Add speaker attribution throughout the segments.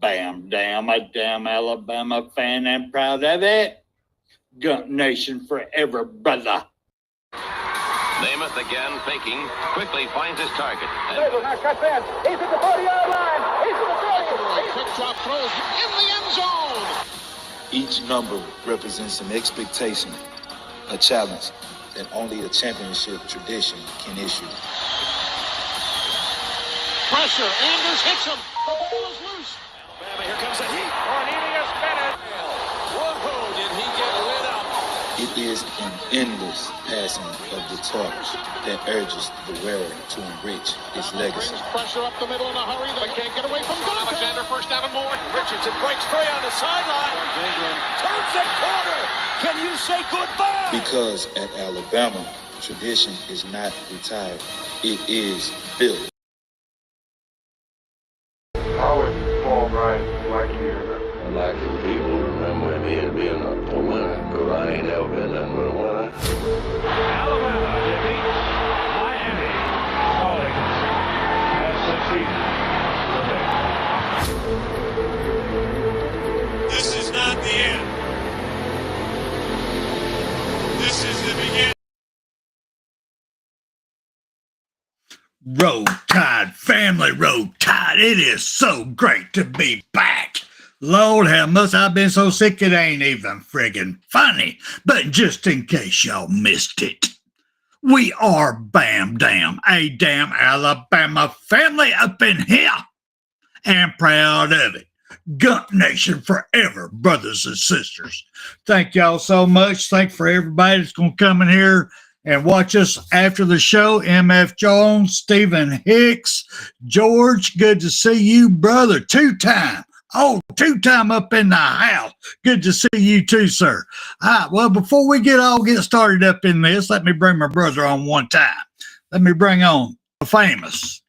Speaker 1: bam, damn, a damn Alabama fan and proud of it. Gump Nation forever, brother.
Speaker 2: Namath again, faking, quickly finds his target.
Speaker 3: Now cuts in. He's at the 40-yard line. He's at the 40.
Speaker 4: Quick drop throws in the end zone.
Speaker 5: Each number represents an expectation, a challenge that only a championship tradition can issue.
Speaker 4: Pressure. Anders hits him. The ball is loose.
Speaker 3: Alabama, here comes the heat. Cornelius Bennett. Whoa, did he get lit up?
Speaker 5: It is an endless passing of the torch that urges the wearer to enrich his legacy.
Speaker 4: Brings pressure up the middle in a hurry. They can't get away from Dante. Alexander first down and more.
Speaker 3: Richardson breaks free on the sideline. Turns the corner. Can you say goodbye?
Speaker 5: Because at Alabama, tradition is not retired. It is built.
Speaker 6: I was Paul Bryant, like you.
Speaker 7: I'd like for people to remember me as being a winner, because I ain't never been nothing but a winner.
Speaker 6: Alabama defeats Miami. Stallings has succeeded.
Speaker 8: This is not the end. This is the beginning.
Speaker 9: Roll Tide, family Roll Tide. It is so great to be back. Lord, how much I've been so sick it ain't even friggin' funny. But just in case y'all missed it, we are Bam Dam, a damn Alabama family up in here. And proud of it. Gump Nation forever, brothers and sisters. Thank y'all so much. Thank for everybody that's going to come in here and watch us after the show. MF Jones, Stephen Hicks, George, good to see you, brother. Two-time up in the house. Good to see you too, sir. All right, well, before we get started up in this, let me bring my brother on one time. Let me bring on the famous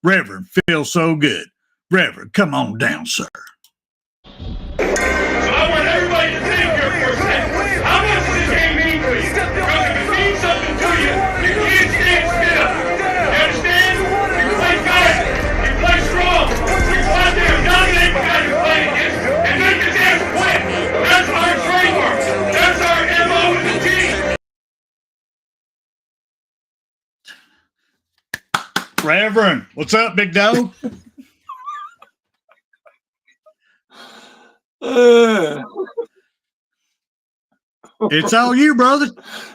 Speaker 9: Reverend Feel So Good. Reverend, come on down, sir.
Speaker 8: I want everybody to think here for a second. How much does this game mean to you? Because if it means something to you, you can't stand still. You understand? You play fast. You play strong. You go out there and dominate the guy you're playing against and make his ass quit. That's our trademark. That's our MO with the team.
Speaker 9: Reverend, what's up, big dog? It's all you, brother.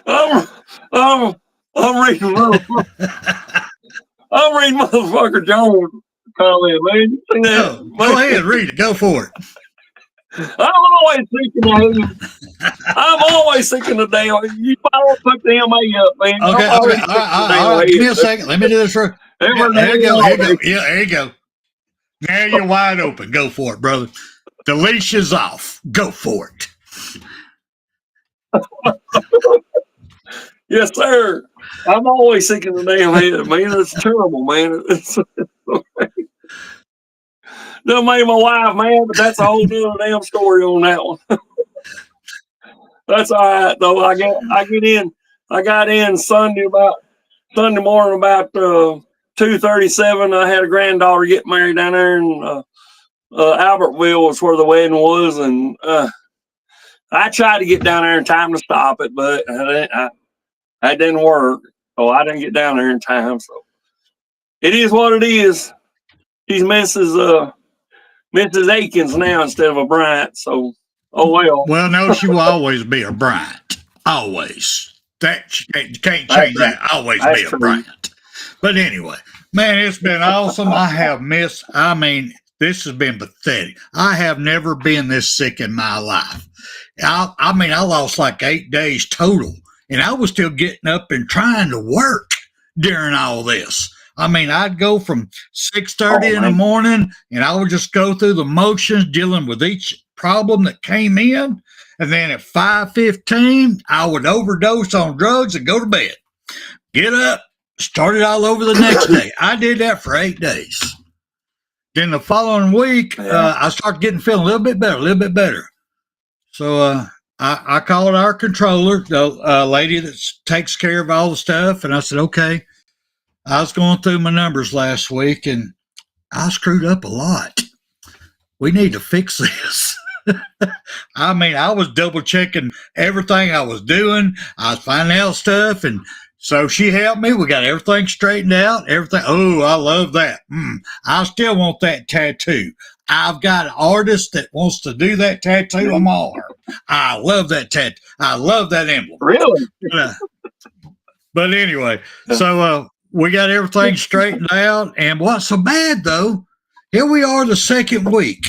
Speaker 7: I'm reading motherfucker Jones comment, man.
Speaker 9: Go ahead, read it. Go for it.
Speaker 7: I'm always thinking of damn. You don't put the MA up, man.
Speaker 9: Okay. All right. Give me a second. Let me do this for. There you go. Yeah, there you go. Now you're wide open. Go for it, brother. The leash is off. Go for it.
Speaker 7: Yes, sir. I'm always thinking the damn head, man. It's terrible, man. Done made my wife, man, but that's a whole other damn story on that one. That's all right, though. I got in Sunday morning about 2:37. I had a granddaughter get married down there in Albertville was where the wedding was, and I tried to get down there in time to stop it, but that didn't work. So I didn't get down there in time. So it is what it is. She's Mrs. Aikens now instead of a Bryant. So oh well.
Speaker 9: Well, no, she will always be a Bryant. Always. That you can't change that. Always be a Bryant. But anyway, man, it's been awesome. I have missed. I mean, this has been pathetic. I have never been this sick in my life. I lost like 8 days total, and I was still getting up and trying to work during all this. I mean, I'd go from 6:30 in the morning, and I would just go through the motions dealing with each problem that came in, and then at 5:15, I would overdose on drugs and go to bed. Get up, start it all over the next day. I did that for 8 days. Then the following week, I started feeling a little bit better. So I called our controller, the lady that takes care of all the stuff, and I said, okay. I was going through my numbers last week, and I screwed up a lot. we need to fix this. I mean, I was double checking everything I was doing. I was finding out stuff. And so she helped me. We got everything straightened out. Everything. Oh, I love that. I still want that tattoo. I've got an artist that wants to do that tattoo on my arm. I love that tattoo. I love that emblem.
Speaker 7: Really?
Speaker 9: But anyway, so we got everything straightened out. And what's so bad, though, here we are the second week.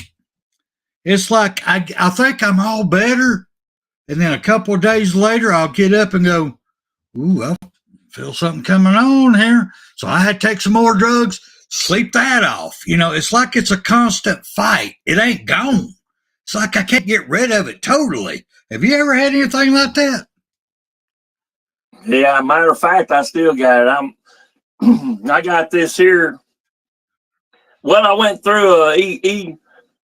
Speaker 9: It's like I think I'm all better. And then a couple of days later, I'll get up and go, ooh, I feel something coming on here. So I had to take some more drugs, sleep that off. You know, it's like it's a constant fight. It ain't gone. It's like I can't get rid of it totally. Have you ever had anything like that?
Speaker 7: Yeah, matter of fact, I still got it. I got this here. Well, I went through a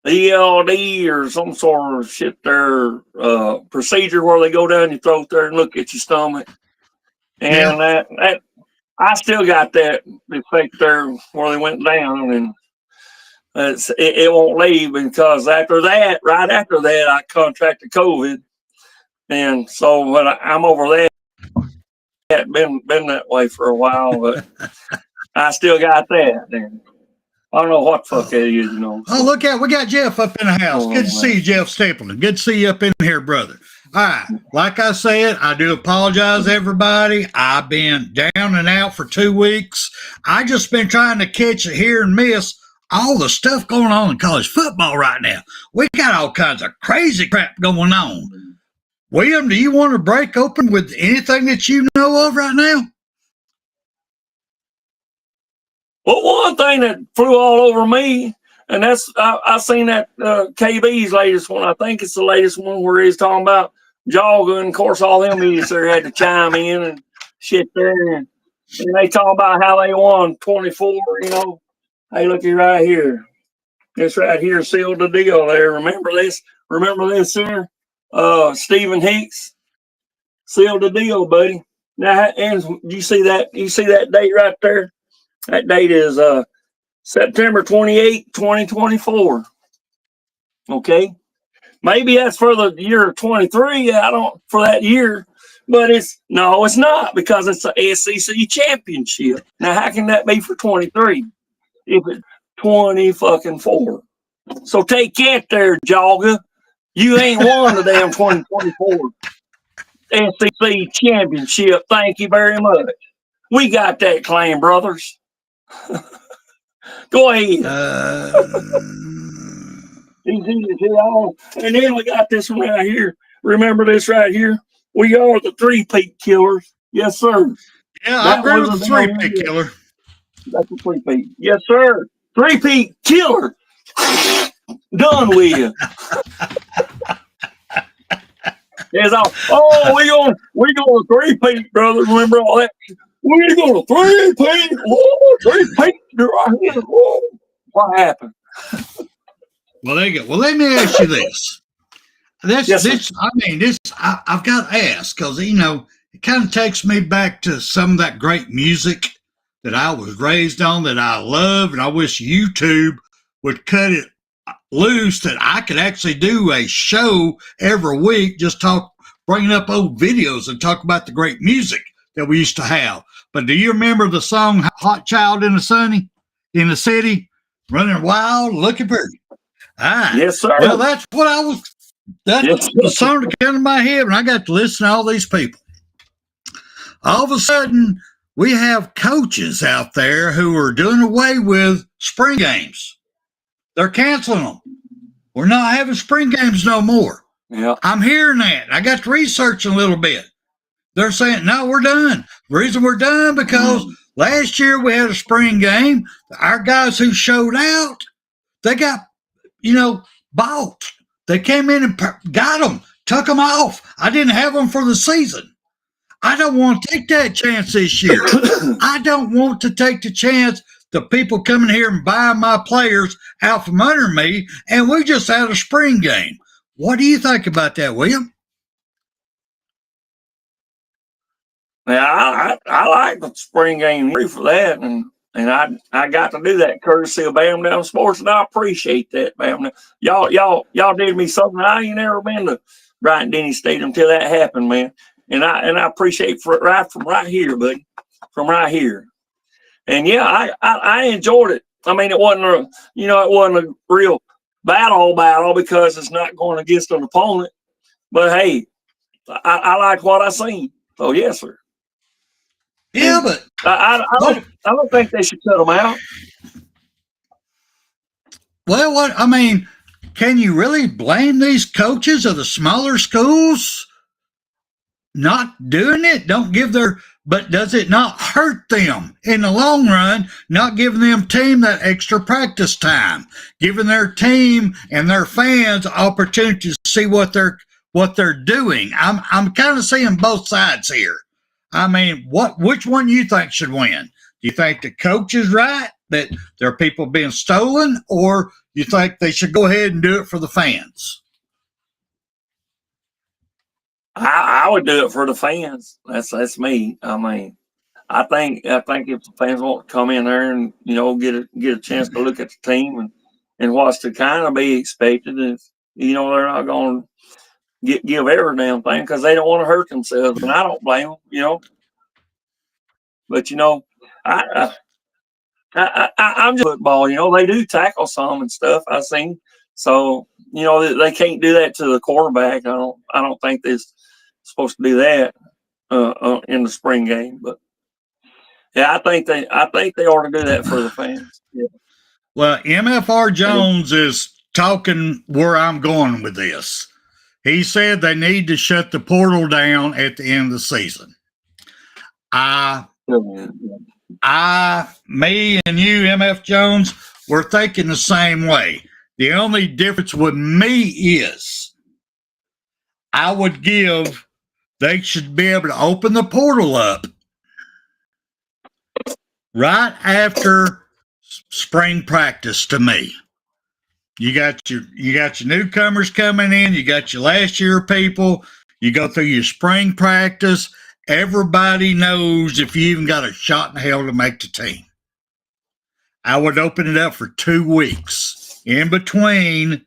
Speaker 7: ELD or some sort of shit there, procedure where they go down your throat there and look at your stomach. And that I still got that effect there where they went down, and it won't leave, because after that, right after that, I contracted COVID. And so when I'm over that, been that way for a while, but I still got that. And I don't know what the fuck that is, you know.
Speaker 9: Oh, look out. We got Jeff up in the house. Good to see you, Jeff Stapleton. Good to see you up in here, brother. All right. Like I said, I do apologize, everybody. I've been down and out for 2 weeks. I just been trying to catch it here and miss all the stuff going on in college football right now. We got all kinds of crazy crap going on. William, do you want to break open with anything that you know of right now?
Speaker 7: Well, one thing that flew all over me, and that's I seen that KB's latest one. I think it's the latest one where he's talking about jogging. Of course, all them idiots there had to chime in and shit there, and they talk about how they won 24. You know, hey, looky right here. This right here sealed the deal. There, remember this? Remember this here? Stephen Hicks sealed the deal, buddy. Now, and you see that? You see that date right there? That date is September 28, 2024. Okay. Maybe that's for the year 23. I don't, for that year, but it's not, because it's the SEC championship. Now, how can that be for 23 if it's 20 fucking 4? So take that there, Jogga. You ain't won the damn 2024 SEC championship. Thank you very much. We got that claim, brothers. Go ahead. And then we got this one right here. Remember this right here? We are the 3-peat killers. Yes, sir.
Speaker 9: Yeah, I agree with the 3-peat killer.
Speaker 7: That's the 3-peat. Yes, sir. 3-peat killer. Done with. It's all, we're going to 3-peat, brothers. Remember all that? We're going to 3-peat. 3-peat. Right here. Whoa. What happened?
Speaker 9: Well, there you go. Well, let me ask you this. I've got to ask, because, you know, it kind of takes me back to some of that great music that I was raised on, that I love, and I wish YouTube would cut it loose that I could actually do a show every week, just bringing up old videos and talk about the great music that we used to have. But do you remember the song Hot Child in the City, running wild, looking pretty? Ah,
Speaker 7: yes, sir.
Speaker 9: Well, that's the song that came to my head when I got to listen to all these people. All of a sudden, we have coaches out there who are doing away with spring games. They're canceling them. We're not having spring games no more.
Speaker 7: Yeah,
Speaker 9: I'm hearing that. I got to research a little bit. They're saying, no, we're done. The reason we're done, because last year we had a spring game. Our guys who showed out, they got, bought. They came in and got them, took them off. I didn't have them for the season. I don't want to take that chance this year. I don't want to take the chance the people coming here and buying my players out from under me, and we just had a spring game. What do you think about that, William?
Speaker 7: Yeah, I like the spring game for that, and And I got to do that courtesy of Bam Down Sports, and I appreciate that, Bam. Y'all did me something I ain't never been to Bryant-Denny Stadium until that happened, man. And I appreciate for right from right here, buddy, from right here. And yeah, I enjoyed it. I mean, it wasn't a real battle because it's not going against an opponent. But hey, I like what I seen. So yes, sir.
Speaker 9: Yeah,
Speaker 7: And
Speaker 9: but
Speaker 7: I don't think they should cut them out.
Speaker 9: well, what I mean, can you really blame these coaches of the smaller schools not doing it? But does it not hurt them in the long run, not giving them team that extra practice time, giving their team and their fans opportunities to see what they're doing? I'm kind of seeing both sides here. I mean, which one you think should win? Do you think the coach is right, that there are people being stolen, or you think they should go ahead and do it for the fans?
Speaker 7: I would do it for the fans. That's me. I mean, I think if the fans want to come in there and get a chance to look at the team and what's to kind of be expected, is they're not going to give every damn thing because they don't want to hurt themselves, and I don't blame them. But I'm just football. They do tackle some and stuff I've seen. So they can't do that to the quarterback. I don't think they're supposed to do that in the spring game. But yeah, I think they ought to do that for the fans. Yeah.
Speaker 9: Well, MFR Jones is talking where I'm going with this. He said they need to shut the portal down at the end of the season. Me and you, MF Jones, we're thinking the same way. The only difference with me is they should be able to open the portal up right after spring practice to me. You got your newcomers coming in, you got your last year people, you go through your spring practice. Everybody knows if you even got a shot in hell to make the team. I would open it up for 2 weeks in between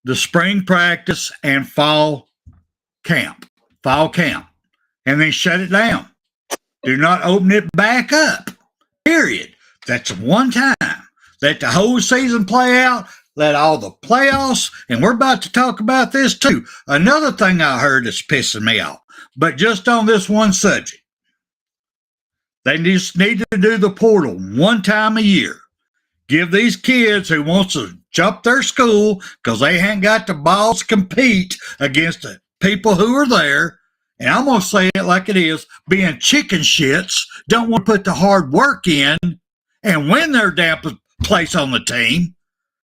Speaker 9: the spring practice and fall camp, and then shut it down. Do not open it back up, period. That's one time. Let the whole season play out. Let all the playoffs, and we're about to talk about this too. Another thing I heard that's pissing me off, but just on this one subject. They just need to do the portal one time a year. Give these kids who wants to jump their school because they ain't got the balls to compete against the people who are there. And I'm going to say it like it is, being chicken shits, don't want to put the hard work in and win their damn place on the team.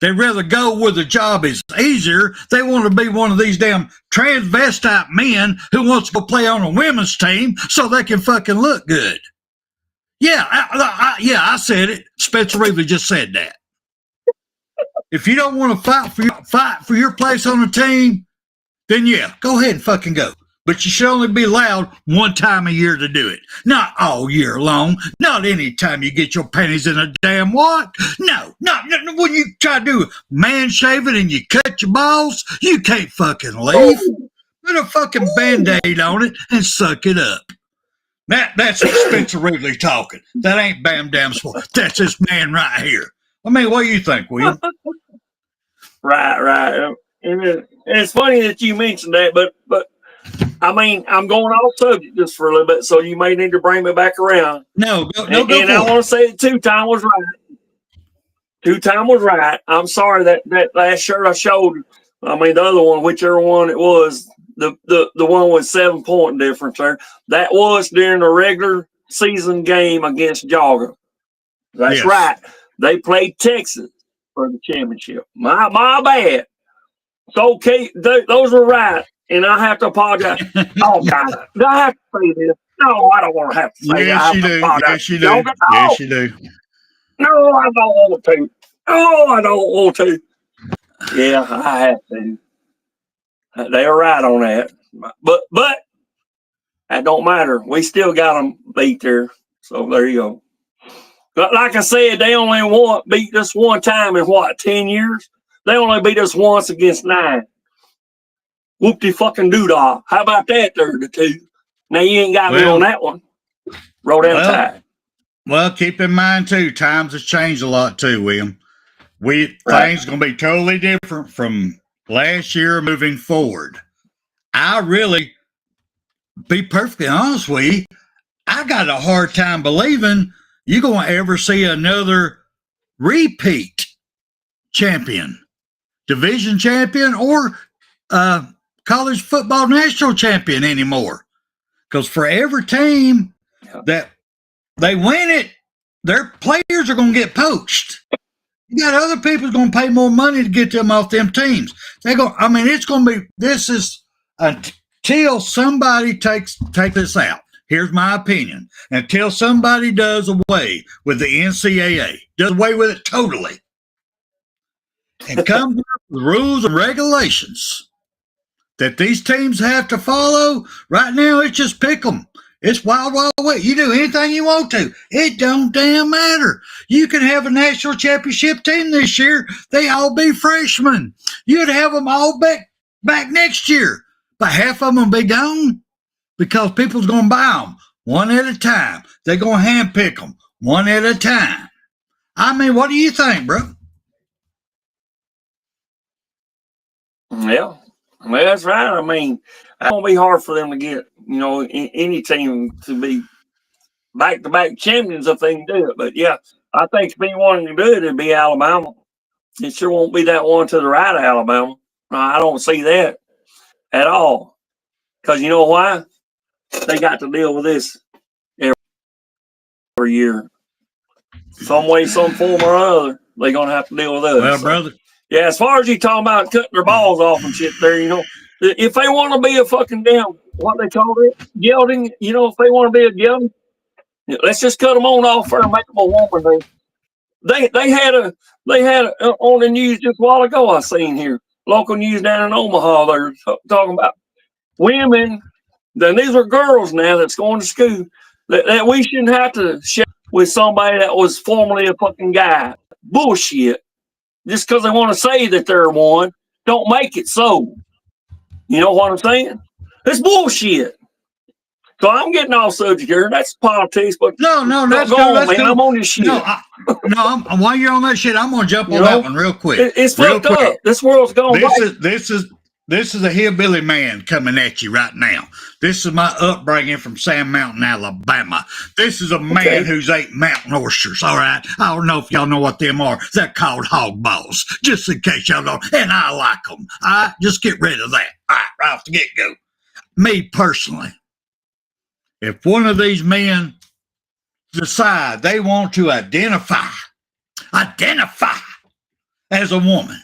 Speaker 9: They'd rather go where the job is easier. They want to be one of these damn transvestite men who wants to go play on a women's team so they can fucking look good. Yeah, I said it. Spencer Reevely just said that. If you don't want to fight for your place on the team, then yeah, go ahead and fucking go. But you should only be allowed one time a year to do it. Not all year long. Not any time you get your panties in a damn what? No. When you try to do man shaving and you cut your balls, you can't fucking leave. Put a fucking Band-Aid on it and suck it up. That's Spencer Reevely talking. That ain't Bam Dam Sport. That's this man right here. I mean, what do you think, William?
Speaker 7: Right. And it's funny that you mentioned that, but I mean, I'm going off subject just for a little bit, so you may need to bring me back around.
Speaker 9: No, go
Speaker 7: and I want to say that two-time was right. Two-time was right. I'm sorry that last shirt I showed, I mean, the other one, whichever one it was, the one with 7-point difference there, that was during the regular season game against Georgia. That's right. They played Texas for the championship. My bad. It's okay. Those were right. And I have to apologize. Oh, God. Do I have to say this? No, I don't want to have to say
Speaker 9: yes, you do. Yes, you do. Yes, you do.
Speaker 7: No, I don't want to. No, I don't want to. Yeah, I have to. They are right on that. But that don't matter. We still got them beat there. So there you go. But like I said, they only beat us one time in 10 years? They only beat us once against 9. Whoop-de fucking doodah. How about that there, the two? Now you ain't got me on that one. Roll down the tide.
Speaker 9: Well, keep in mind too, times have changed a lot too, William. Things gonna be totally different from last year moving forward. I really, be perfectly honest with you, I got a hard time believing you're gonna ever see another repeat champion, division champion, or college football national champion anymore. Because for every team that they win it, their players are going to get poached. You got other people going to pay more money to get them off them teams. It's going to be, this is until somebody take this out. Here's my opinion. Until somebody does away with the NCAA, does away with it totally, and comes up with rules and regulations that these teams have to follow. Right now, it's just pick 'em. It's wild, wild west. You do anything you want to. It don't damn matter. You can have a national championship team this year. They all be freshmen. You'd have them all back next year. But half of them will be gone because people's going to buy them one at a time. They're going to handpick them one at a time. I mean, what do you think, bro?
Speaker 7: Yeah. Well, that's right. I mean, it's going to be hard for them to get, any team to be back-to-back champions if they can do it. But, yeah, I think if anyone can do it, it'd be Alabama. It sure won't be that one to the right of Alabama. I don't see that at all. Because you know why? They got to deal with this every year. Some way, some form or other, they're going to have to deal with us.
Speaker 9: Well, brother.
Speaker 7: Yeah, as far as you talking about cutting their balls off and shit there, if they want to be a fucking damn, what they call it, gelding, if they want to be a gelding, let's just cut them off there and make them a woman. They had on the news just a while ago, I seen here, local news down in Omaha, they're talking about women, then these are girls now that's going to school, that we shouldn't have to share with somebody that was formerly a fucking guy. Bullshit. Just because they want to say that they're one, don't make it so. You know what I'm saying? It's bullshit. So I'm getting off subject here. That's politics, but
Speaker 9: no, that's
Speaker 7: go on, man. I'm on this shit.
Speaker 9: While you're on that shit, I'm gonna jump on that one real quick.
Speaker 7: It's fucked up. This world's going.
Speaker 9: This is a hillbilly man coming at you right now. This is my upbringing from Sand Mountain, Alabama. This is a man who's ate mountain oysters, all right? I don't know if y'all know what them are. They're called hog balls, just in case y'all don't. And I like them. All right? Just get rid of that. All right off the get-go. Me personally, if one of these men decide they want to identify as a woman,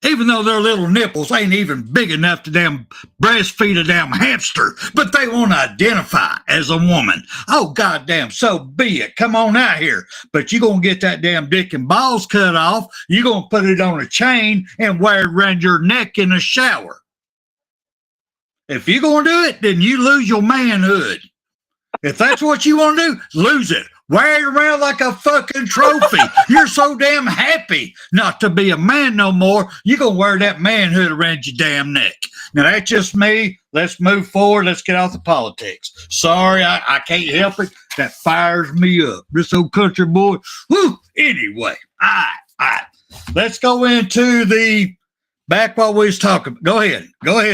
Speaker 9: even though their little nipples ain't even big enough to damn breastfeed a damn hamster, but they want to identify as a woman. Oh, goddamn, so be it. Come on out here. But you're going to get that damn dick and balls cut off. You're going to put it on a chain and wear it around your neck in the shower. If you're going to do it, then you lose your manhood. If that's what you want to do, lose it. Wear it around like a fucking trophy. You're so damn happy not to be a man no more. You're going to wear that manhood around your damn neck. Now, that's just me. Let's move forward. Let's get off the politics. Sorry, I can't help it. That fires me up. This old country boy. Woo. Anyway, all right. Let's go into the back what we was talking. Go ahead,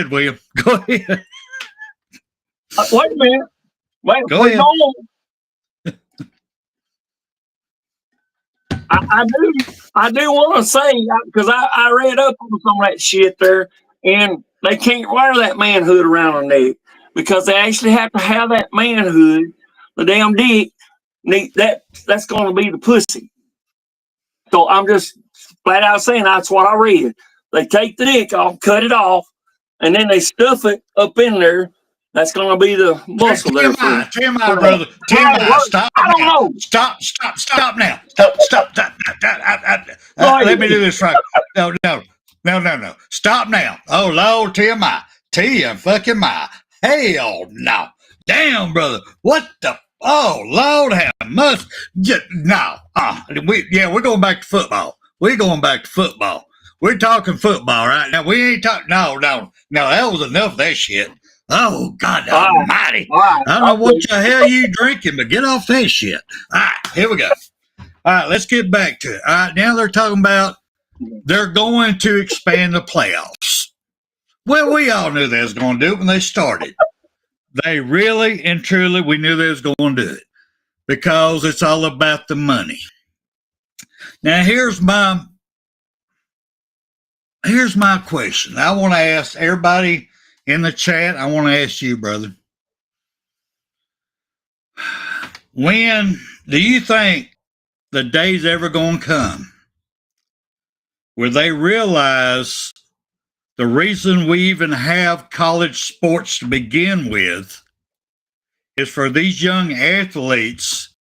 Speaker 9: William. Go ahead.
Speaker 7: Wait a minute.
Speaker 9: Go ahead.
Speaker 7: I do want to say, because I read up on some of that shit there, and they can't wear that manhood around their neck because they actually have to have that manhood, the damn dick, that's going to be the pussy. So I'm just flat out saying that's what I read. They take the dick off, cut it off, and then they stuff it up in there. That's going to be the muscle there.
Speaker 9: TMI, brother. TMI, stop.
Speaker 7: I don't know.
Speaker 9: Stop now. Stop. Let me do this right. No. Stop now. Oh, Lord, TMI. Fucking my. Hell no. Damn, brother. What the Oh, Lord have mercy. No. We're going back to football. We're going back to football. We're talking football right now. We ain't talking. No. That was enough of that shit. Oh, God almighty. I don't know what the hell you drinking, but get off that shit. All right, here we go. All right, let's get back to it. All right, now they're talking about they're going to expand the playoffs. Well, we all knew they was going to do it when they started. They really and truly, we knew they was going to do it because it's all about the money. Now, here's my question. I want to ask everybody in the chat. I want to ask you, brother. When do you think the day's ever going to come where they realize the reason we even have college sports to begin with is for these young athletes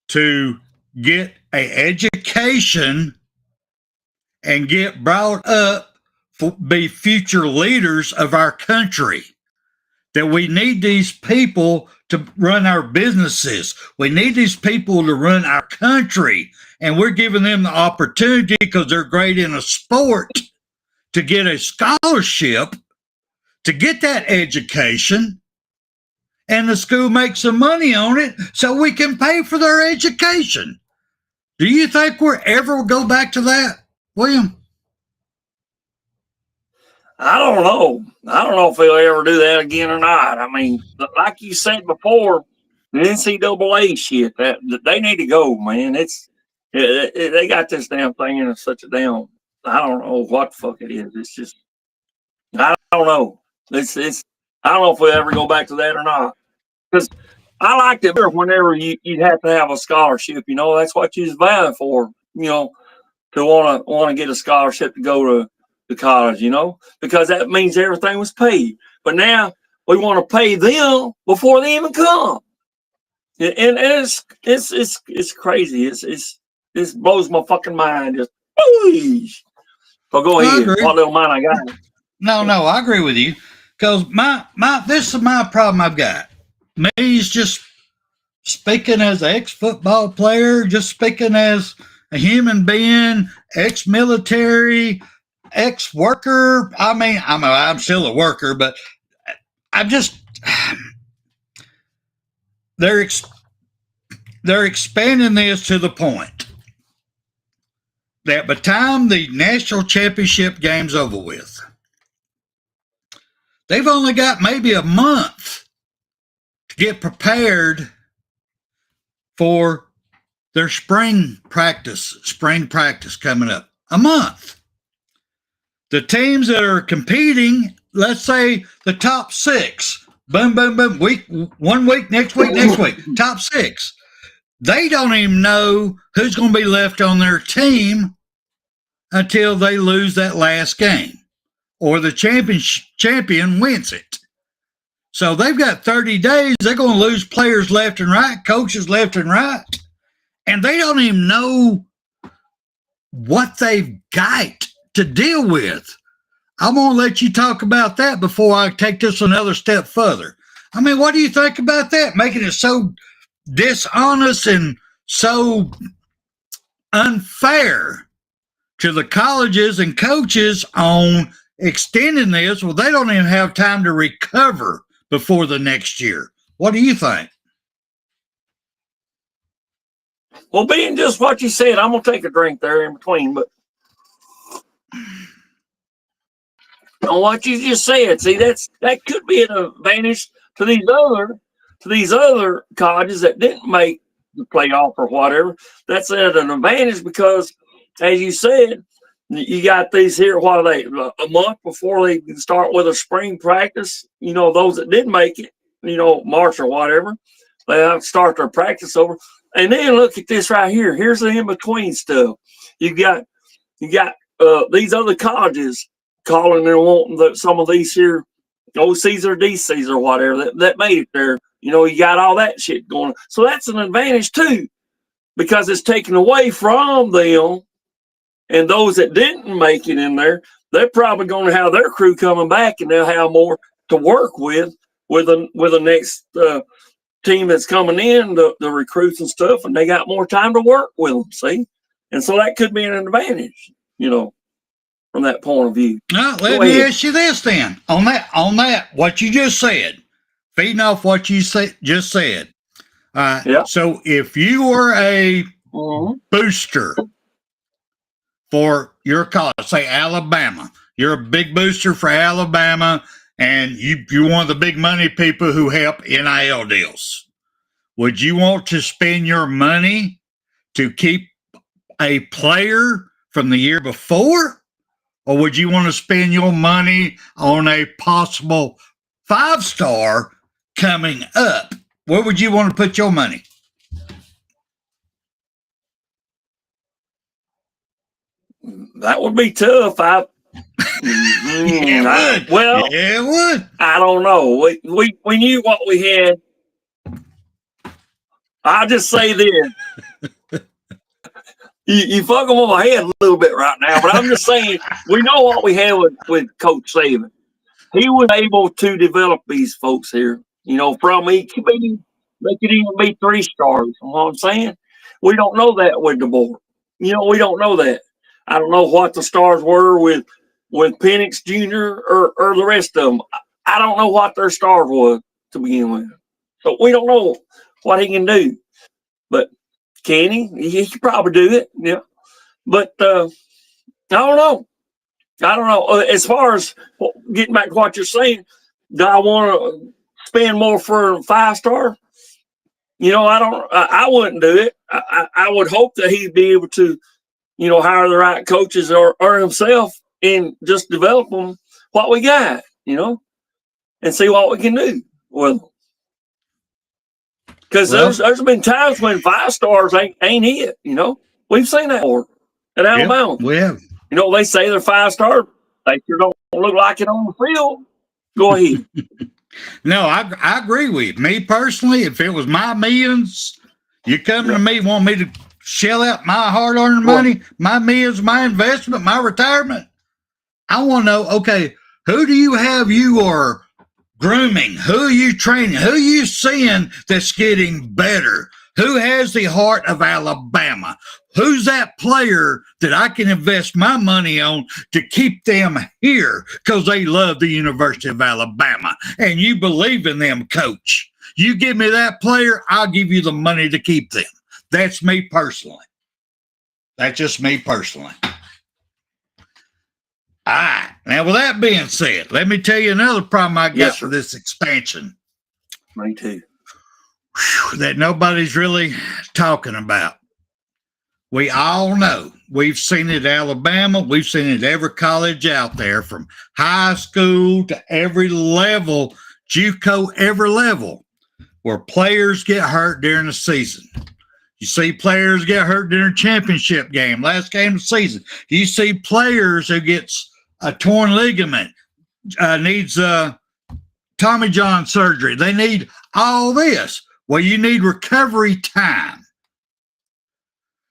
Speaker 9: to get an education and get brought up to be future leaders of our country? That we need these people to run our businesses. We need these people to run our country. And we're giving them the opportunity because they're great in a sport to get a scholarship, to get that education, and the school makes some money on it so we can pay for their education. Do you think we're ever go back to that, William?
Speaker 7: I don't know. I don't know if they'll ever do that again or not. I mean, like you said before, the NCAA shit, that they need to go, man. They got this damn thing in such a damn, I don't know what the fuck it is. It's just, I don't know. It's I don't know if we'll ever go back to that or not. Because I liked it better whenever you'd have to have a scholarship. You know, that's what you was vying for. You know, to want to get a scholarship to go to college. You know, because that means everything was paid. But now we want to pay them before they even come, and it's crazy. It blows my fucking mind. Just, so go ahead. What little mind I got?
Speaker 9: No, I agree with you. Because this is my problem I've got. Me's just speaking as an ex-football player, just speaking as a human being, ex-military, ex-worker. I mean, I'm still a worker, but I'm just they're expanding this to the point that by the time the national championship game's over with, they've only got maybe a month to get prepared for their spring practice coming up. A month. The teams that are competing, let's say the top six, boom, boom, boom, one week, next week, top six. They don't even know who's going to be left on their team until they lose that last game or the champion wins it. So they've got 30 days. They're going to lose players left and right, coaches left and right, and they don't even know what they've got to deal with. I'm going to let you talk about that before I take this another step further. I mean, what do you think about that? Making it so dishonest and so unfair to the colleges and coaches on extending this. Well, they don't even have time to recover before the next year. What do you think?
Speaker 7: Well, being just what you said, I'm going to take a drink there in between, but on what you just said, see, that could be an advantage to these other colleges that didn't make the playoff or whatever. That's an advantage because, as you said, you got these here. What are they? A month before they can start with a spring practice. You know, those that did make it, you know, March or whatever, they have to start their practice over. And then look at this right here. Here's the in between stuff. You got these other colleges calling and wanting some of these here OCs or DCs or whatever that made it there. You know, you got all that shit going on. So that's an advantage too, because it's taken away from them, and those that didn't make it in there, they're probably going to have their crew coming back, and they'll have more to work with the next team that's coming in, the recruits and stuff, and they got more time to work with them, see? And so that could be an advantage, from that point of view.
Speaker 9: Now, let me ask you this then. On that, what you just said, feeding off what you just said.
Speaker 7: Yeah.
Speaker 9: So if you were a booster for your college, say Alabama, you're a big booster for Alabama, and you're one of the big money people who help NIL deals. Would you want to spend your money to keep a player from the year before? Or would you want to spend your money on a possible 5-star coming up? Where would you want to put your money?
Speaker 7: That would be tough.
Speaker 9: It would.
Speaker 7: I don't know. We knew what we had. I'll just say this. You fucking on my head a little bit right now, but I'm just saying we know what we had with Coach Saban. He was able to develop these folks here. From they could even be 3 stars. You know what I'm saying? We don't know that with the board. We don't know that. I don't know what the stars were with Penix Jr. or the rest of them. I don't know what their stars was to begin with. So we don't know what he can do. But can he? He could probably do it. Yeah. But I don't know. As far as getting back to what you're saying, do I want to spend more for a 5-star? I wouldn't do it. I would hope that he'd be able to, hire the right coaches or himself and just develop them what we got, and see what we can do with them. Because there's been times when 5 stars ain't it, We've seen that before at Alabama.
Speaker 9: Yep, we have.
Speaker 7: They say they're 5-star. They sure don't look like it on the field. Go ahead.
Speaker 9: No, I agree with you. Me personally, if it was my millions, you come to me, want me to shell out my hard-earned money, my millions, my investment, my retirement. I want to know, okay, who do you have you are grooming? Who are you training? Who are you seeing that's getting better? Who has the heart of Alabama? Who's that player that I can invest my money on to keep them here because they love the University of Alabama and you believe in them, coach? You give me that player, I'll give you the money to keep them. That's me personally. That's just me personally. All right. Now, with that being said, let me tell you another problem I got for this expansion.
Speaker 7: Me too.
Speaker 9: That nobody's really talking about. We all know. We've seen it at Alabama. We've seen it at every college out there, from high school to every level, JUCO, every level, where players get hurt during the season. You see players get hurt during a championship game, last game of the season. You see players who gets a torn ligament, needs Tommy John surgery. They need all this. Well, you need recovery time.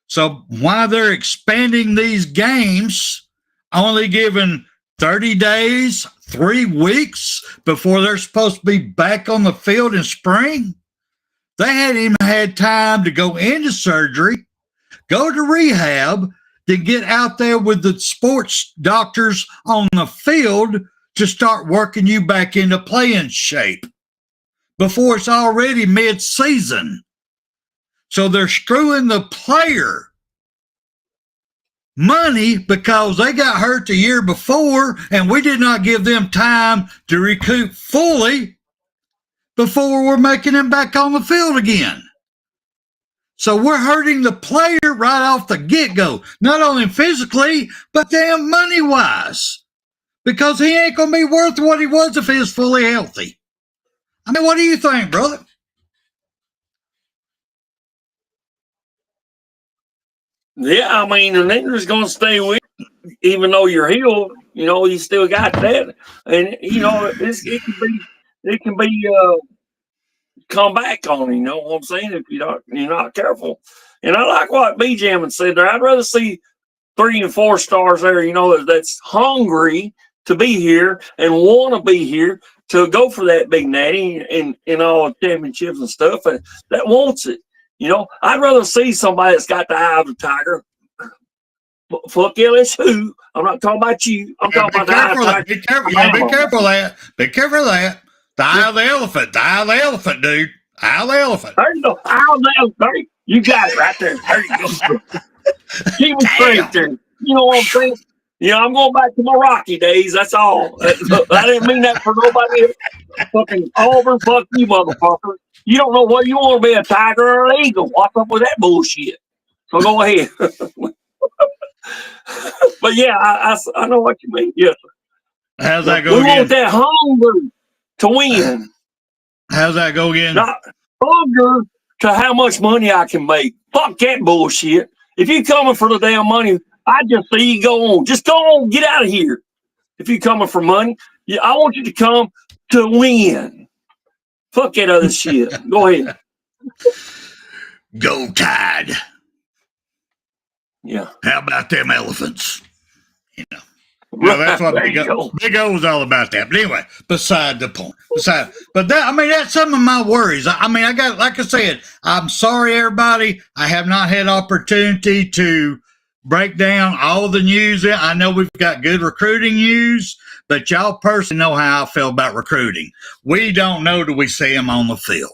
Speaker 9: So while they're expanding these games, only giving 30 days, 3 weeks before they're supposed to be back on the field in spring, they hadn't even had time to go into surgery, go to rehab, to get out there with the sports doctors on the field to start working you back into playing shape before it's already mid-season. So they're screwing the player money because they got hurt the year before and we did not give them time to recoup fully before we're making them back on the field again. So we're hurting the player right off the get-go, not only physically, but damn money-wise, because he ain't going to be worth what he was if he was fully healthy. I mean, what do you think, brother?
Speaker 7: Yeah, I mean, an injury's going to stay with you, even though you're healed. You still got that, and it can be come back on. You know what I'm saying? If you're not careful. And I like what B Jammin said there. I'd rather see 3 and 4 stars there. That's hungry to be here and want to be here to go for that big natty and all championships and stuff, and that wants it. You know, I'd rather see somebody that's got the eye of the tiger. Fuck LSU. I'm not talking about you. I'm talking about the eye of the tiger.
Speaker 9: Be careful. You gotta be careful of that. Be careful of that. The eye of the elephant. The eye of the elephant, dude. Eye of the elephant.
Speaker 7: There you go. Eye of the elephant. You got it right there. There you go. Keep it straight there. You know what I'm saying? You know, I'm going back to my Rocky days. That's all. I didn't mean that for nobody else. Fucking Auburn, fuck you, motherfucker. You don't know what you want to be, a tiger or an eagle. What's up with that bullshit? So go ahead. But yeah, I know what you mean. Yes, sir.
Speaker 9: How's that go
Speaker 7: we
Speaker 9: again?
Speaker 7: Want that hunger to win.
Speaker 9: How's that go again?
Speaker 7: Not hunger to how much money I can make. Fuck that bullshit. If you coming for the damn money, I just see you go on. Just go on. Get out of here. If you coming for money, yeah, I want you to come to win. Fuck that other shit. Go ahead.
Speaker 9: Go Tide.
Speaker 7: Yeah.
Speaker 9: How about them elephants? You know. Well, that's what Big O was all about that. But anyway, beside the point. But that, I mean, that's some of my worries. I mean, I got, like I said, I'm sorry, everybody. I have not had opportunity to break down all the news. I know we've got good recruiting news, but y'all personally know how I feel about recruiting. We don't know till we see them on the field.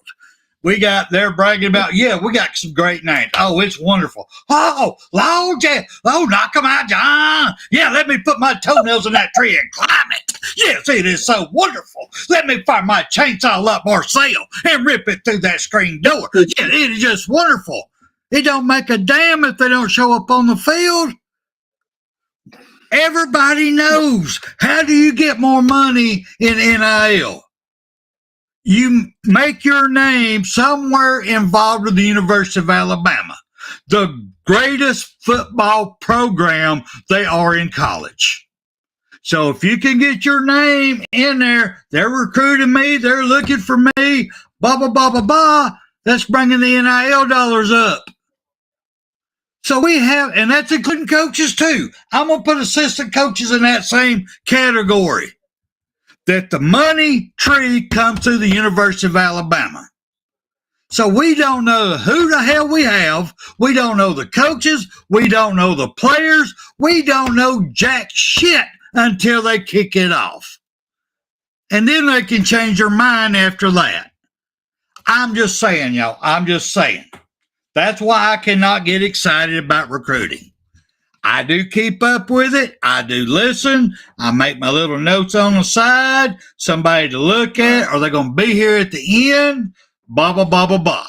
Speaker 9: They're bragging about, yeah, we got some great names. Oh, it's wonderful. Oh, Lord, yeah. Oh, knock them out, John. Yeah, let me put my toenails in that tree and climb it. Yes, it is so wonderful. Let me fire my chainsaw up Marcel and rip it through that screen door. Yeah, it is just wonderful. It don't make a damn if they don't show up on the field. Everybody knows. How do you get more money in NIL? You make your name somewhere involved with the University of Alabama, the greatest football program they are in college. So if you can get your name in there, they're recruiting me, they're looking for me, blah, blah, blah, blah, blah. That's bringing the NIL dollars up. So we have, and that's including coaches too. I'm going to put assistant coaches in that same category. That the money tree comes through the University of Alabama. So we don't know who the hell we have. We don't know the coaches. We don't know the players. We don't know jack shit until they kick it off. And then they can change their mind after that. I'm just saying, y'all. I'm just saying. That's why I cannot get excited about recruiting. I do keep up with it. I do listen. I make my little notes on the side, somebody to look at. Are they going to be here at the end? Blah, blah, blah, blah, blah.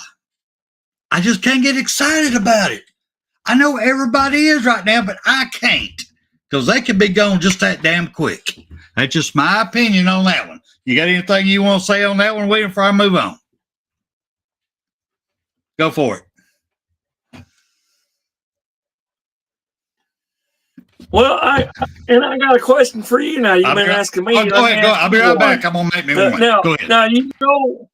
Speaker 9: I just can't get excited about it. I know everybody is right now, but I can't because they could be gone just that damn quick. That's just my opinion on that one. You got anything you want to say on that one, William, before I move on? Go for it.
Speaker 7: Well, I got a question for you now. You've been asking me.
Speaker 9: Go ahead. I'll be right back. I'm going to make me one. Go ahead.
Speaker 7: Now, you know,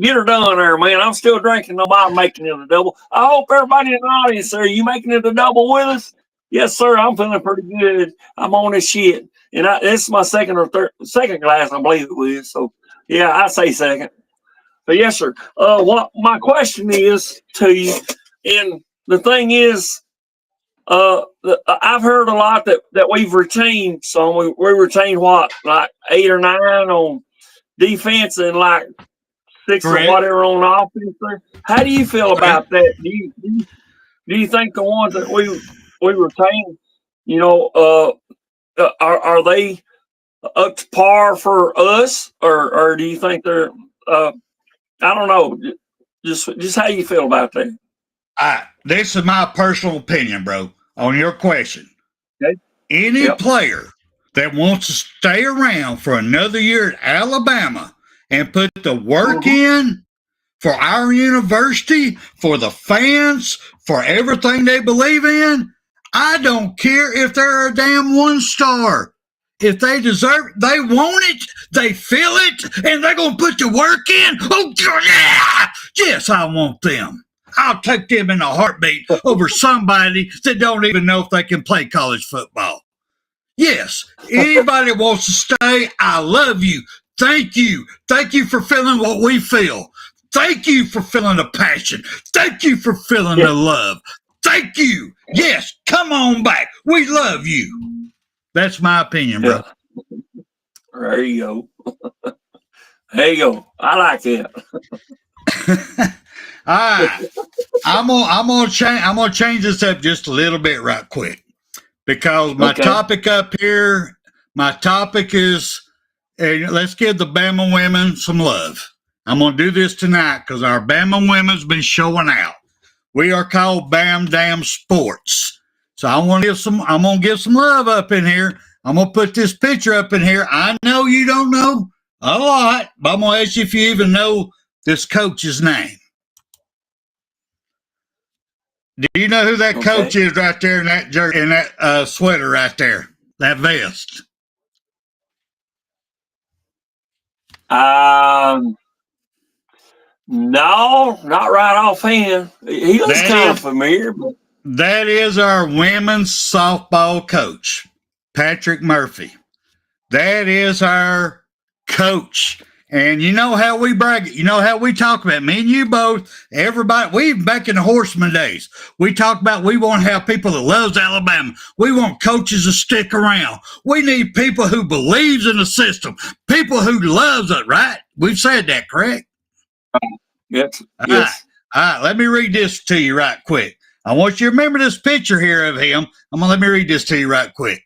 Speaker 7: get her done there, man. I'm still drinking. Nobody making it a double. I hope everybody in the audience there, you making it a double with us? Yes, sir. I'm feeling pretty good. I'm on this shit. And this is my second glass, I believe it was. So, yeah, I say second. But, yes, sir. What my question is to you, and the thing is, I've heard a lot that we've retained some. We retained what, like 8 or 9 on defense and like 6 or whatever on offense. How do you feel about that? Do you think the ones that we retain, you know, are they up to par for us, or do you think they're? I don't know. Just how you feel about that?
Speaker 9: This is my personal opinion, bro, on your question.
Speaker 7: Okay.
Speaker 9: Any player that wants to stay around for another year at Alabama and put the work in for our university, for the fans, for everything they believe in, I don't care if they're a damn 1-star. If they deserve it, they want it, they feel it, and they're going to put the work in. Oh, yeah! Yes, I want them. I'll take them in a heartbeat over somebody that don't even know if they can play college football. Yes. Anybody that wants to stay, I love you. Thank you. Thank you for feeling what we feel. Thank you for feeling the passion. Thank you for feeling the love. Thank you. Yes, come on back. We love you. That's my opinion, bro.
Speaker 7: There you go. There you go. I like it.
Speaker 9: All right. I'm gonna change this up just a little bit right quick. Because my topic up here, my topic is, let's give the Bama women some love. I'm going to do this tonight because our Bama women's been showing out. We are called Bam Dam Sports. So I'm going to give some love up in here. I'm going to put this picture up in here. I know you don't know a lot, but I'm going to ask you if you even know this coach's name. Do you know who that coach is right there in that jersey, in that sweater right there, that vest?
Speaker 7: No, not right offhand. He looks kind of familiar. But...
Speaker 9: That is our women's softball coach, Patrick Murphy. That is our coach. And you know how we brag it. You know how we talk about it. Me and you both, everybody, we back in the Horseman days, we talk about we want to have people that loves Alabama. We want coaches to stick around. We need people who believes in the system, people who loves it, right? We've said that, correct?
Speaker 7: Yes.
Speaker 9: All right, let me read this to you right quick. I want you to remember this picture here of him. Let me read this to you right quick.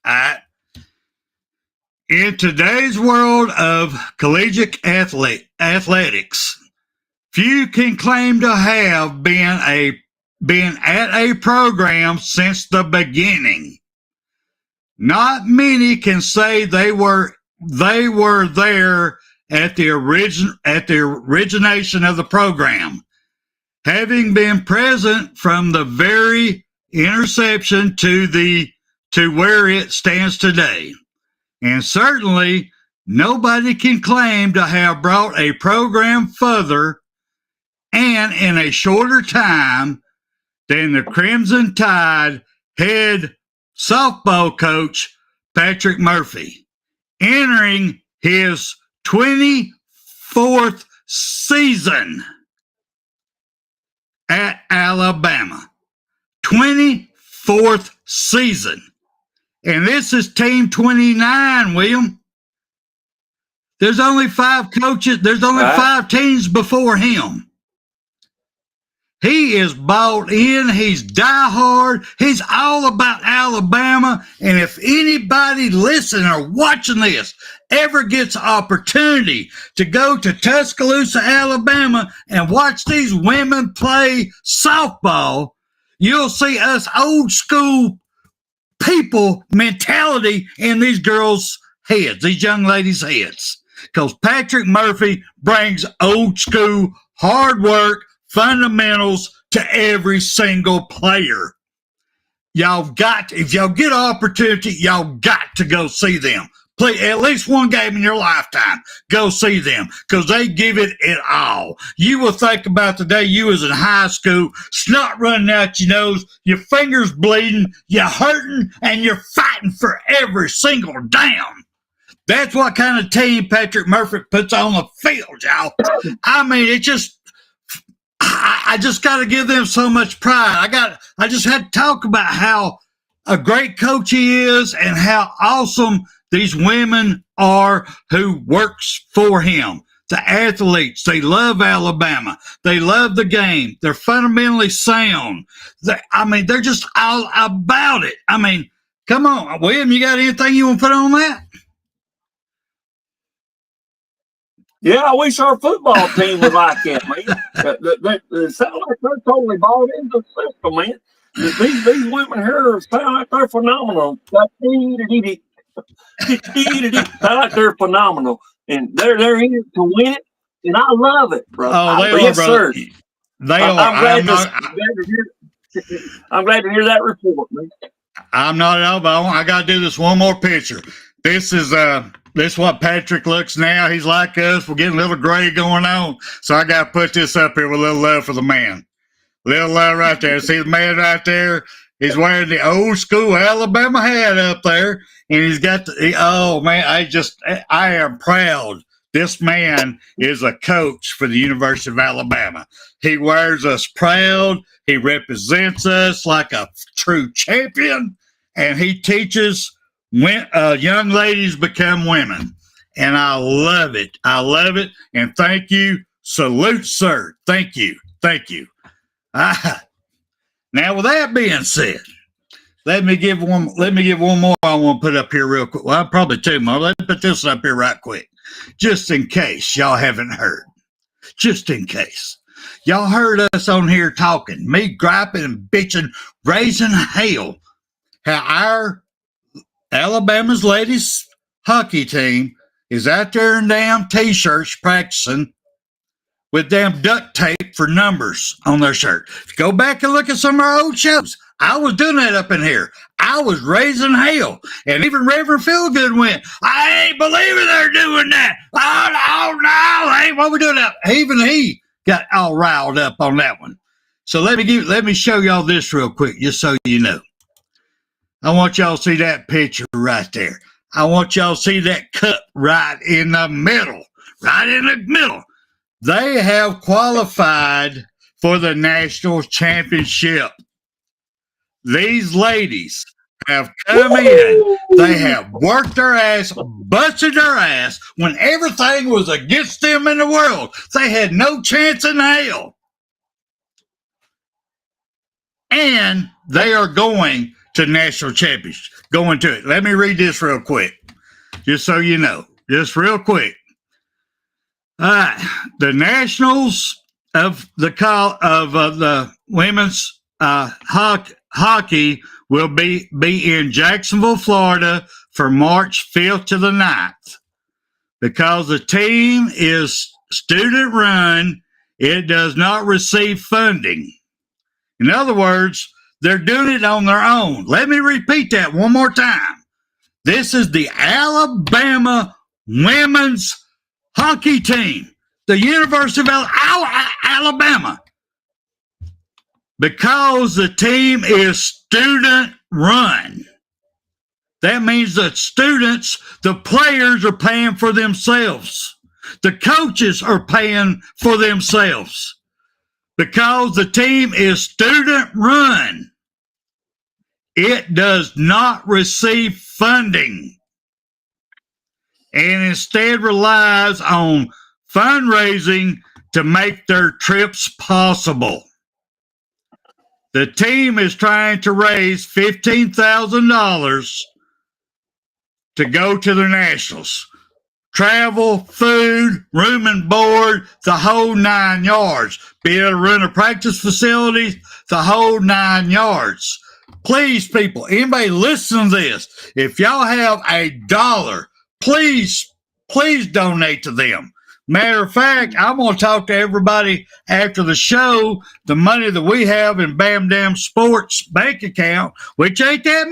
Speaker 9: All right. In today's world of collegiate athletics, few can claim to have been at a program since the beginning. Not many can say they were there at the origination of the program, having been present from the very inception to where it stands today. And certainly, nobody can claim to have brought a program further and in a shorter time than the Crimson Tide head softball coach, Patrick Murphy, entering his 24th season at Alabama. 24th season. And this is team 29, William. There's only 5 coaches. There's only 5 teams before him. He is bought in. He's diehard. He's all about Alabama. And if anybody listening or watching this ever gets an opportunity to go to Tuscaloosa, Alabama, and watch these women play softball, you'll see us old school people mentality in these girls' heads, these young ladies' heads. Because Patrick Murphy brings old school, hard work, fundamentals to every single player. If y'all get an opportunity, y'all got to go see them. Play at least one game in your lifetime. Go see them because they give it all. You will think about the day you was in high school, snot running out your nose, your fingers bleeding, you're hurting, and you're fighting for every single down. That's what kind of team Patrick Murphy puts on the field, y'all. I mean, it just, I just got to give them so much pride. I just had to talk about how a great coach he is and how awesome these women are who works for him. The athletes, they love Alabama. They love the game. They're fundamentally sound. They're just all about it. I mean, come on, William, you got anything you want to put on that?
Speaker 7: Yeah, I wish our football team was like that, man. They sound like they're totally bought into the system, man. These women here sound like they're phenomenal. Sound like they're phenomenal, and they're here to win it, and I love it, bro.
Speaker 9: Oh, they are, brother. They are.
Speaker 7: I'm glad to hear that report, man.
Speaker 9: I'm not at all, but I got to do this one more picture. This is what Patrick looks now. He's like us. We're getting a little gray going on, so I got to put this up here with a little love for the man. Little love right there. See the man right there? He's wearing the old school Alabama hat up there, and he's got oh man, I am proud. This man is a coach for the University of Alabama. He wears us proud. He represents us like a true champion, and he teaches young ladies become women. And I love it. I love it. And thank you. Salute, sir. Thank you. Thank you. Now, with that being said, let me give one more I want to put up here real quick. Well, probably two more. Let's put this up here right quick. Just in case y'all haven't heard. Just in case. Y'all heard us on here talking, me griping and bitching, raising hell, how our Alabama's ladies hockey team is out there in damn T-shirts practicing with damn duct tape for numbers on their shirt. Go back and look at some of our old shows. I was doing that up in here. I was raising hell. And even Reverend Feelgood went, I ain't believing they're doing that. Oh, no, hey, what we doing that? Even he got all riled up on that one. So let me show y'all this real quick, just so you know. I want y'all to see that picture right there. I want y'all to see that cup right in the middle. Right in the middle. They have qualified for the national championship. These ladies have come in. They have worked their ass, busted their ass when everything was against them in the world. They had no chance in hell. And they are going to national championship. Going to it. Let me read this real quick, just so you know. Just real quick. All right. The nationals of the women's hockey will be in Jacksonville, Florida for March 5th to the 9th. Because the team is student run, it does not receive funding. In other words, they're doing it on their own. Let me repeat that one more time. This is the Alabama women's hockey team, the University of Alabama. Because the team is student run. That means the students, the players are paying for themselves. The coaches are paying for themselves. Because the team is student run. It does not receive funding and instead relies on fundraising to make their trips possible. The team is trying to raise $15,000 to go to the nationals. Travel, food, room and board, the whole 9 yards. Be able to run a practice facility, the whole 9 yards. Please, people, anybody listen to this, if y'all have $1, please donate to them. Matter of fact, I'm going to talk to everybody after the show. The money that we have in Bam Dam Sports bank account, which ain't that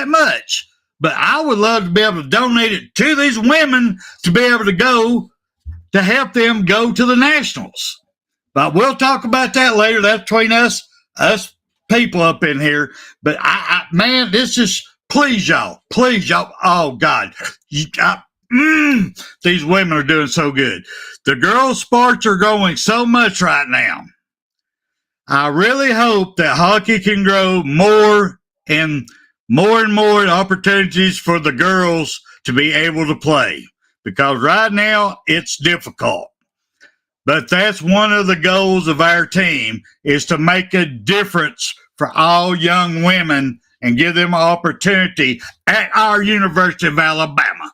Speaker 9: much, but I would love to be able to donate it to these women to be able to go to help them go to the nationals. But we'll talk about that later. That's between us people up in here. But man, this is, please y'all. Oh God, these women are doing so good. The girls' sports are growing so much right now. I really hope that hockey can grow more and more opportunities for the girls to be able to play, because right now it's difficult. But that's one of the goals of our team, is to make a difference for all young women and give them an opportunity at our University of Alabama.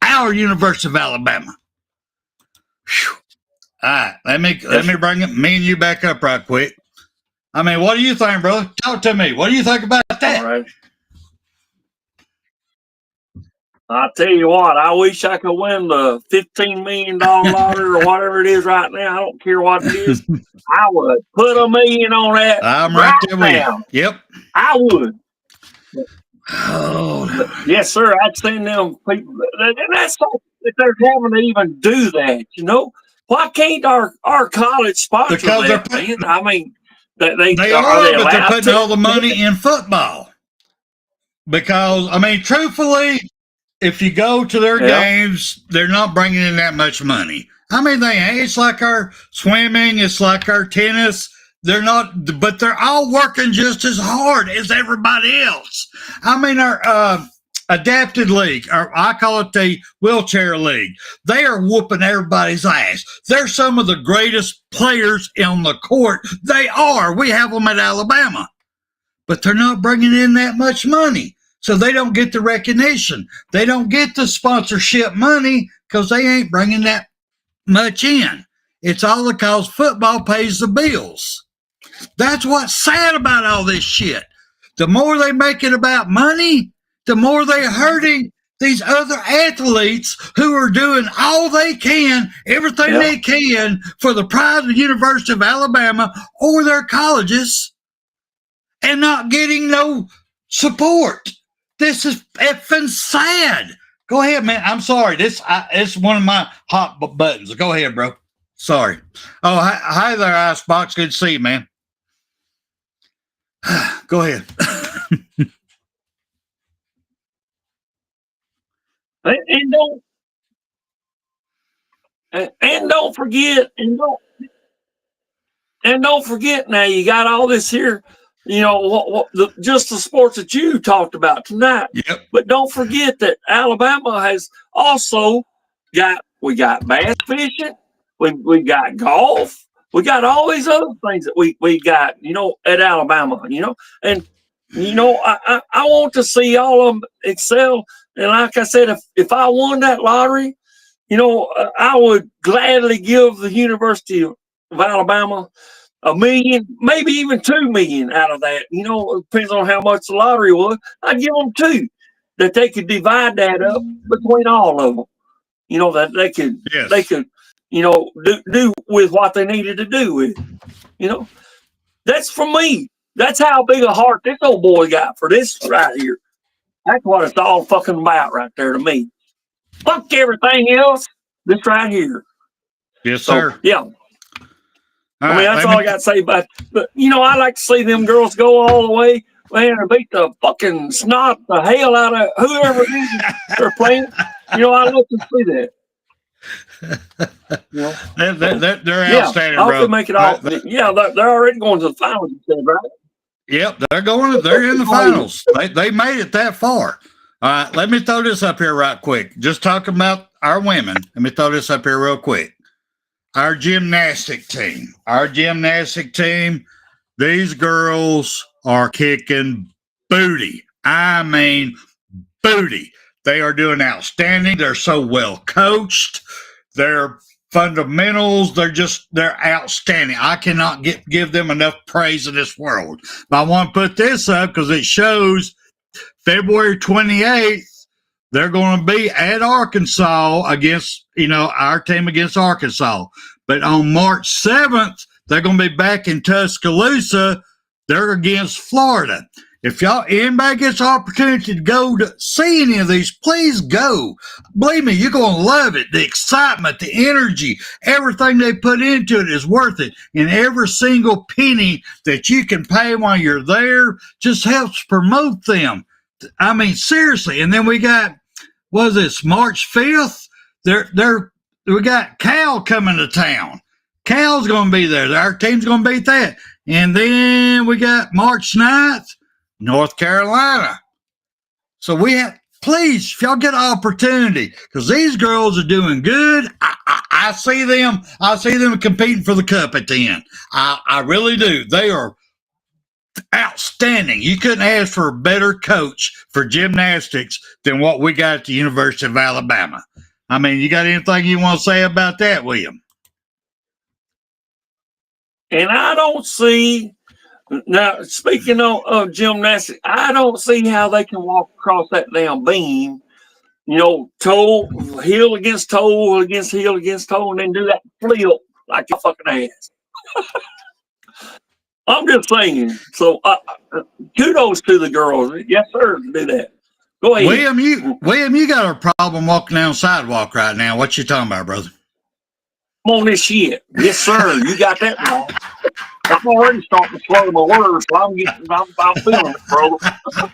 Speaker 9: Our University of Alabama. Whew. All right, let me bring me and you back up right quick. I mean, what do you think, brother? Talk to me. What do you think about that?
Speaker 7: All right. I tell you what, I wish I could win the $15 million lottery or whatever it is right now. I don't care what it is. I would put $1 million on that.
Speaker 9: I'm right there with you. Yep.
Speaker 7: I would.
Speaker 9: Oh,
Speaker 7: yes, sir. I'd send them people. And that's like if they're having to even do that, you know. Why can't our college sponsor that, man? I mean, They
Speaker 9: are,
Speaker 7: they
Speaker 9: but they're
Speaker 7: allowed
Speaker 9: putting
Speaker 7: to?
Speaker 9: all the money in football. Because, I mean, truthfully, if you go to their games, they're not bringing in that much money. I mean, it's like our swimming, it's like our tennis. They're not, but they're all working just as hard as everybody else. I mean, our adapted league, or I call it the wheelchair league, they are whooping everybody's ass. They're some of the greatest players on the court. They are. We have them at Alabama. But they're not bringing in that much money. So they don't get the recognition. They don't get the sponsorship money because they ain't bringing that much in. It's all because football pays the bills. That's what's sad about all this shit. The more they make it about money, the more they're hurting these other athletes who are doing all they can, everything they can for the pride of the University of Alabama or their colleges, and not getting no support. This is effing sad. Go ahead, man. I'm sorry. It's one of my hot buttons. Go ahead, bro. Sorry. Oh, hi there, Icebox. Good to see you, man. Go ahead.
Speaker 7: And don't forget, don't forget now, you got all this here, just the sports that you talked about tonight.
Speaker 9: Yep.
Speaker 7: But don't forget that Alabama has also we got bass fishing, we got golf, we got all these other things that we got, at Alabama, and I want to see all of them excel. And like I said, if I won that lottery, I would gladly give the University of Alabama $1 million, maybe even $2 million out of that. It depends on how much the lottery was. I'd give them $2 million, that they could divide that up between all of them. That they could, do with what they needed to do with. That's for me. That's how big a heart this old boy got for this right here. That's what it's all fucking about right there to me. Fuck everything else. This right here.
Speaker 9: Yes, sir.
Speaker 7: Yeah. That's all I got to say about it. But, I like to see them girls go all the way, man, and beat the fucking snot, the hell out of whoever it is they're playing. I love to see that.
Speaker 9: They're outstanding, bro.
Speaker 7: I hope they make it all. They're already going to the finals, you said, right?
Speaker 9: Yep, they're in the finals. They made it that far. All right, let me throw this up here right quick. Just talking about our women. Let me throw this up here real quick. Our gymnastic team. These girls are kicking booty. I mean, booty. They are doing outstanding. They're so well coached. Their fundamentals, they're outstanding. I cannot give them enough praise in this world. But I want to put this up because it shows February 28th, they're going to be at Arkansas against, our team against Arkansas. But on March 7th, they're going to be back in Tuscaloosa. They're against Florida. If anybody gets the opportunity to go to see any of these, please go. Believe me, you're going to love it. The excitement, the energy, everything they put into it is worth it. And every single penny that you can pay while you're there just helps promote them. I mean, seriously. And then we got, March 5th? We got Cal coming to town. Cal's going to be there. Our team's going to beat that. And then we got March 9th. North Carolina. So please, if y'all get an opportunity, because these girls are doing good. I see them competing for the cup at the end. I really do. They are outstanding. You couldn't ask for a better coach for gymnastics than what we got at the University of Alabama. I mean, you got anything you want to say about that, William?
Speaker 7: And I don't see. Now, speaking of gymnastics, I don't see how they can walk across that damn beam, toe, heel against toe, against heel against toe, and then do that flip like a fucking ass. I'm just saying. So, kudos to the girls. Yes, sir, to do that. Go ahead.
Speaker 9: William, you got a problem walking down the sidewalk right now. What you talking about, brother?
Speaker 7: Come on, this shit. Yes, sir. You got that wrong. I'm already starting to slur my words, so I'm feeling it, bro.
Speaker 9: All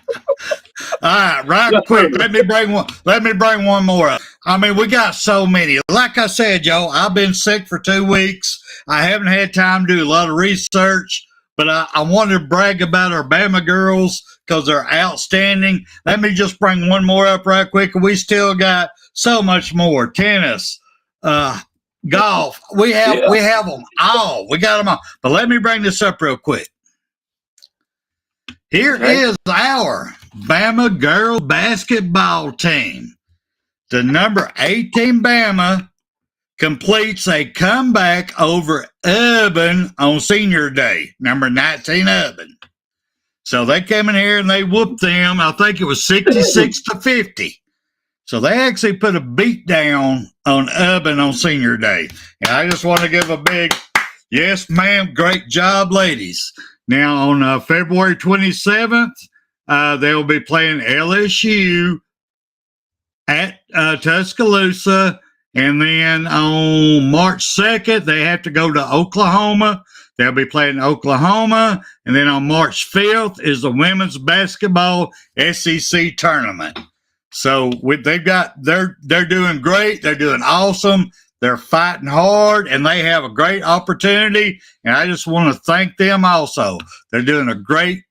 Speaker 9: right, right
Speaker 7: Yes,
Speaker 9: quick.
Speaker 7: sir.
Speaker 9: Let me bring one more up. I mean, we got so many. Like I said, Joe, I've been sick for 2 weeks. I haven't had time to do a lot of research, but I wanted to brag about our Bama girls because they're outstanding. Let me just bring one more up right quick. We still got so much more. Tennis, golf. We have them all. We got them all. But let me bring this up real quick. Here is our Bama girl basketball team. The number 18 Bama completes a comeback over Auburn on senior day, number 19 Auburn. So they came in here and they whooped them. I think it was 66-50. So they actually put a beat down on Auburn on senior day. And I just want to give a big yes, ma'am, great job, ladies. Now on February 27th, they'll be playing LSU at Tuscaloosa. And then on March 2nd, they have to go to Oklahoma. They'll be playing Oklahoma. And then on March 5th is the women's basketball SEC tournament. So they're doing great. They're doing awesome. They're fighting hard, and they have a great opportunity. And I just want to thank them also. They're doing a great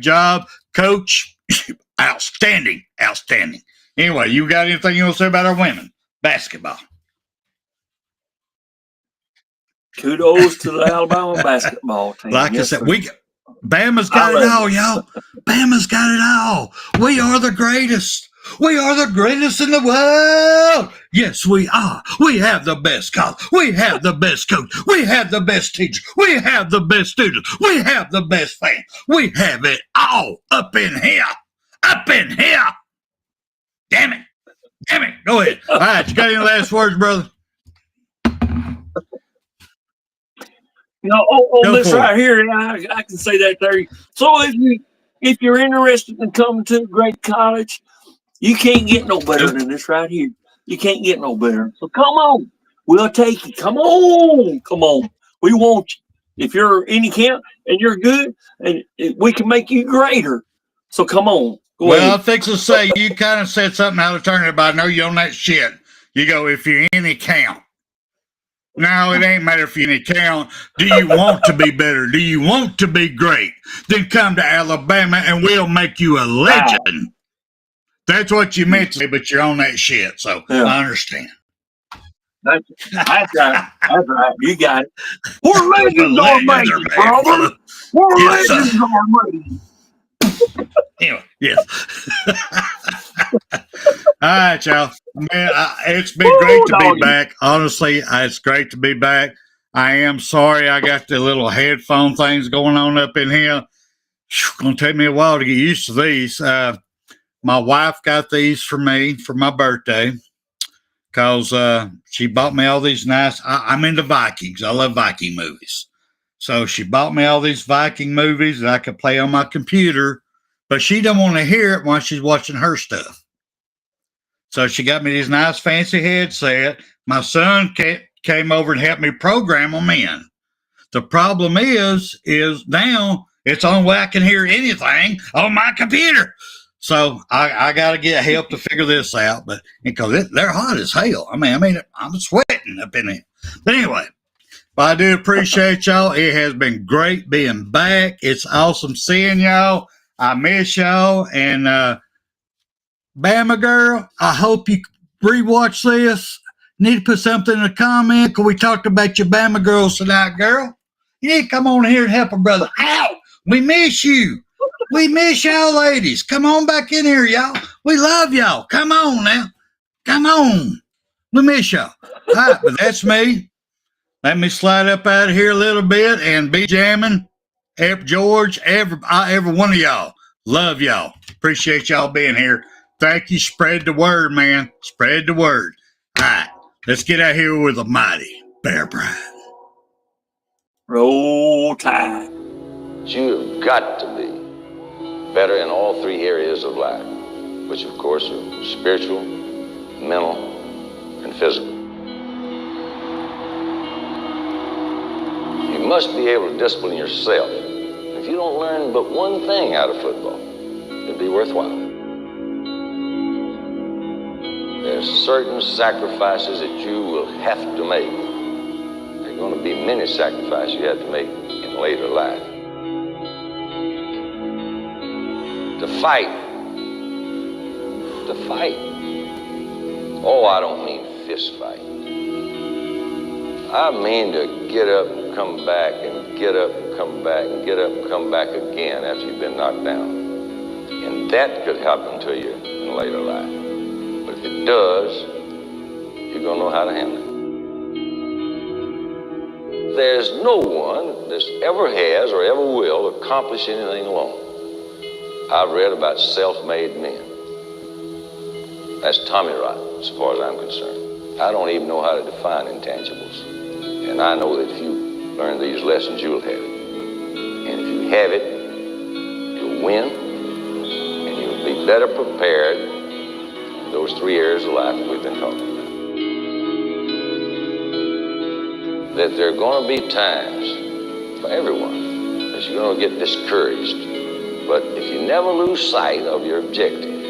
Speaker 9: job. Coach, outstanding. Anyway, you got anything you want to say about our women basketball?
Speaker 7: Kudos to the Alabama basketball team.
Speaker 9: Like I said, Bama's got it all, y'all. Bama's got it all. We are the greatest. We are the greatest in the world. Yes, we are. We have the best college. We have the best coach. We have the best teacher. We have the best students. We have the best fans. We have it all up in here. Up in here. Damn it. Go ahead. All right, you got any last words, brother?
Speaker 7: You know, on this right here, I can say that there. So if you're interested in coming to a great college, you can't get no better than this right here. You can't get no better. So come on, we'll take you. Come on. We want you. If you're any camp and you're good, and we can make you greater. So come on. Go ahead.
Speaker 9: I fix to say you kind of said something out of turn, but I know you on that shit. You go, if you're in any count. No, it ain't matter if you're in any count. Do you want to be better? Do you want to be great? Then come to Alabama and we'll make you a legend. Wow. That's what you meant to say, but you're on that shit, so I understand.
Speaker 7: That's right. You got it. We're legends already, brother. We're legends already.
Speaker 9: Anyway, yes. All right, y'all. Man, it's been great to be back. Honestly, it's great to be back. I am sorry I got the little headphone things going on up in here. It's going to take me a while to get used to these. My wife got these for me for my birthday because she bought me all these nice. I'm into Vikings. I love Viking movies. So she bought me all these Viking movies that I could play on my computer, but she don't want to hear it while she's watching her stuff. So she got me these nice fancy headset. My son came over and helped me program them in. The problem is now it's the only way I can hear anything on my computer. So I got to get help to figure this out, but because they're hot as hell. I mean, I'm sweating up in it. But anyway, I do appreciate y'all. It has been great being back. It's awesome seeing y'all. I miss y'all. And Bama girl, I hope you rewatch this. Need to put something in the comment because we talked about your Bama girls tonight, girl. You need to come on here and help a brother out. We miss you. We miss y'all ladies. Come on back in here, y'all. We love y'all. Come on now. Come on. We miss y'all. All right, but that's me. Let me slide up out of here a little bit and be jamming. George, every one of y'all. Love y'all. Appreciate y'all being here. Thank you. Spread the word, man. Spread the word. All right, let's get out here with a mighty Bear Pride.
Speaker 7: Roll Tide.
Speaker 2: You've got to be better in all three areas of life, which of course are spiritual, mental, and physical. must be able to discipline yourself. If you don't learn but one thing out of football, it'll be worthwhile. There's certain sacrifices that you will have to make. There are going to be many sacrifices you have to make in later life. To fight. Oh, I don't mean fist fight. I mean to get up and come back and get up and come back and get up and come back again after you've been knocked down. And that could happen to you in later life. But if it does, you're going to know how to handle it. There's no one that ever has or ever will accomplish anything alone. I've read about self-made men. That's Tommy rot, as far as I'm concerned. I don't even know how to define intangibles. And I know that if you learn these lessons, you'll have it. And if you have it, you'll win, and you'll be better prepared in those 3 areas of life that we've been talking about. That there are going to be times for everyone that you're going to get discouraged. But if you never lose sight of your objective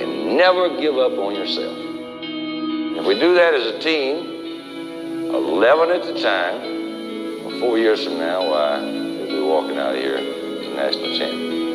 Speaker 2: and never give up on yourself, if we do that as a team, 11 at the time, 4 years from now, why, we'll be walking out of here as national champion.